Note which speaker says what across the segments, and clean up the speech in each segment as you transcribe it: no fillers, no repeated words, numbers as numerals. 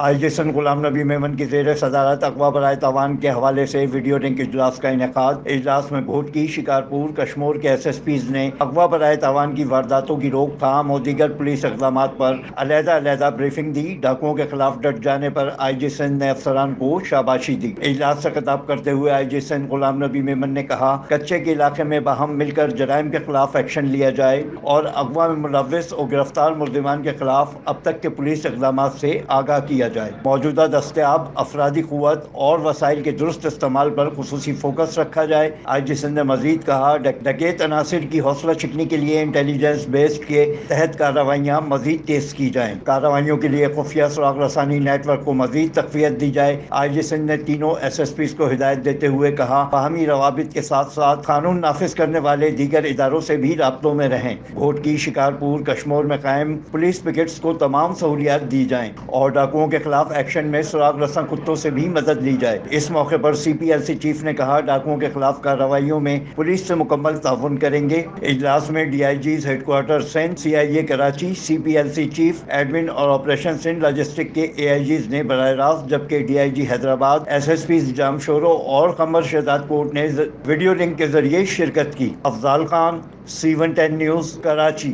Speaker 1: IJ Sindh Ghulam نبی میمن کی زیر صدارت اغوا برائے تاوان کے حوالے سے ویڈیو لنک اجلاس کا انعقاد۔ اجلاس میں گھوٹکی، شکارپور، کشمور کے SSPs نے اغوا برائے تاوان کی وارداتوں کی روک تھام اور دیگر پولیس اقدامات پر علیحدہ بریفنگ دی۔ ڈاکوؤں کے خلاف ڈٹ جانے پر IJ سندھ نے افسران کو شاباشی دی۔ اجلاس سے خطاب کرتے ہوئے IJ سندھ غلام نبی میمن نے کہا، کچے کے علاقے میں باہم مل کر جرائم کے خلاف ایکشن لیا جائے اور اغوا میں ملوث اور گرفتار ملزمان کے خلاف اب تک کے پولیس اقدامات سے آگاہ کیا جائے۔ موجودہ دستیاب افرادی قوت اور وسائل کے درست استعمال پر خصوصی فوکس رکھا جائے۔ IJ سندھ نے مزید کہا، ڈکیت عناصر کی حوصلہ چکنی کے لیے انٹیلیجنس بیسڈ کے تحت کارروائیاں مزید تیز کی جائیں۔ کارروائیوں کے لیے خفیہ سراغ رسانی نیٹ ورک کو مزید تقویت دی جائے۔ IJ سندھ نے تینوں SSPs کو ہدایت دیتے ہوئے کہا، باہمی روابط کے ساتھ ساتھ قانون نافذ کرنے والے دیگر اداروں سے بھی رابطوں میں رہیں۔ گھوٹکی، شکارپور، کشمور میں قائم پولیس پکٹس کو تمام سہولیات دی جائیں اور ڈاکوؤں کے خلاف ایکشن میں سراغ رساں کتوں سے بھی مدد لی جائے۔ اس موقع پر CPLC چیف نے کہا، ڈاکوؤں کے خلاف کارروائیوں میں پولیس سے مکمل تعاون کریں گے۔ اجلاس میں DIGs head quarter Sindh, CIA Karachi, CPLC chief, admin اور آپریشن سندھ لاجسٹک کے AIGs نے براہ راست، جبکہ DIG حیدرآباد، SSPs جامشورو اور قمر شہزاد کوٹ نے ویڈیو لنک کے ذریعے شرکت کی۔ Afzal Khan, C110 news, Karachi.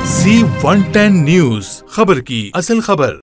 Speaker 2: C110 news, خبر کی اصل خبر۔